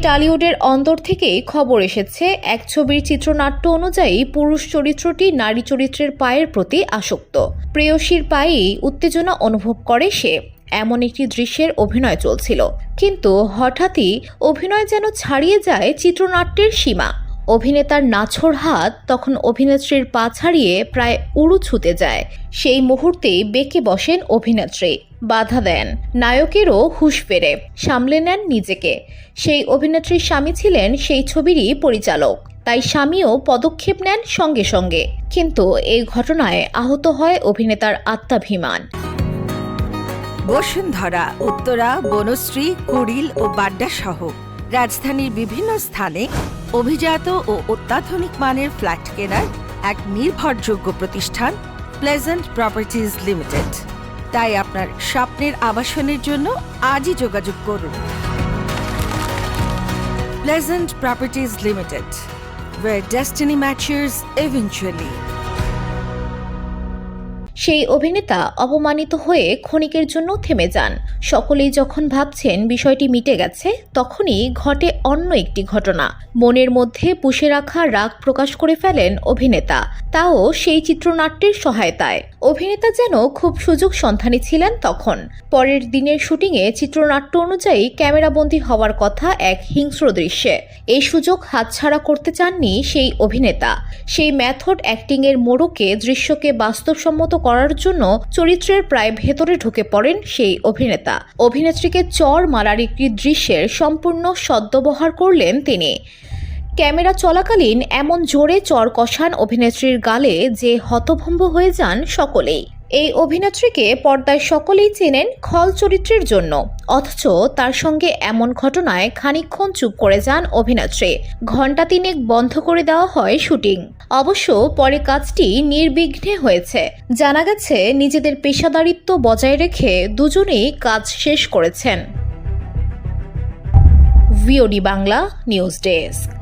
টালিউডের অন্তর থেকেই খবর এসেছে, এক ছবির চিত্রনাট্য অনুযায়ী পুরুষ চরিত্রটি নারী চরিত্রের পায়ের প্রতি আসক্ত। প্রেয়সীর পায়েই উত্তেজনা অনুভব করে সে, এমন একটি দৃশ্যের অভিনয় চলছিল। কিন্তু হঠাৎই অভিনয় যেন ছাড়িয়ে যায় চিত্রনাট্যের সীমা। অভিনেতার নাছোড় হাত তখন অভিনেত্রীর পা ছাড়িয়ে প্রায় উড়ু ছুঁতে যায়। সেই মুহূর্তেই বেঁকে বসেন অভিনেত্রী, বাধা দেন। নায়কেরও হুঁশ ফেরে, সামলে নেন নিজেকে। সেই অভিনেত্রীর স্বামী ছিলেন সেই ছবিরই পরিচালক, তাই স্বামীও পদক্ষেপ নেন সঙ্গে সঙ্গে। কিন্তু এই ঘটনায় আহত হয় অভিনেতার আত্মাভিমান। বসুন্ধরা, উত্তরা, বনশ্রী, কুড়িল ও বাড্ডা সহ রাজধানীর বিভিন্ন স্থানে অভিজাত ও অত্যাধুনিক মানের ফ্ল্যাট কেনার এক নির্ভরযোগ্য প্রতিষ্ঠান প্লেজেন্ট প্রপার্টিজ লিমিটেড। তাই আপনার স্বপ্নের আবাসনের জন্য আজই যোগাযোগ করুন। Pleasant properties limited, where destiny matches eventually. সেই অভিনেতা অপমানিত হয়ে ক্ষণিকের জন্য থেমে যান। সকলেই যখন ভাবছেন বিষয়টি মিটে গেছে, তখনই ঘটে অন্য একটি ঘটনা। মনের মধ্যে পুষে রাখা রাগ প্রকাশ করে ফেলেন অভিনেতা, তাও সেই চিত্রনাট্যের সহায়তায়। অভিনেতা যেন খুব সুযোগ সন্ধানী ছিলেন তখন। পরের দিনের শুটিংয়ে চিত্রনাট্য অনুযায়ী ক্যামেরাবন্দী হওয়ার কথা এক হিংস্র দৃশ্যে। এই সুযোগ হাতছাড়া করতে চাননি সেই অভিনেতা। সেই মেথড অ্যাক্টিংয়ের মোড়কে দৃশ্যকে বাস্তবসম্মত করার জন্য চরিত্রের প্রায় ভেতরে ঢুকে পড়েন সেই অভিনেতা। অভিনেত্রীকে চর মারার একটি দৃশ্যের সম্পূর্ণ সদ্ব্যবহার করলেন তিনি। ক্যামেরা চলাকালীন এমন জোরে চর কষান অভিনেত্রীর গালে যে হতভম্ব হয়ে যান সকলেই। এই অভিনেত্রীকে পর্দায় সকলেই চেনেন খল চরিত্রের জন্য, অথচ তার সঙ্গে এমন ঘটনায় খানিকক্ষণ চুপ করে যান অভিনেত্রী। ঘণ্টা তিনেক বন্ধ করে দেওয়া হয় শুটিং। অবশ্য পরে কাজটি নির্বিঘ্নে হয়েছে। জানা গেছে নিজেদের পেশাদারিত্ব বজায় রেখে দুজনেই কাজ শেষ করেছেন। VOD Bangla news desk.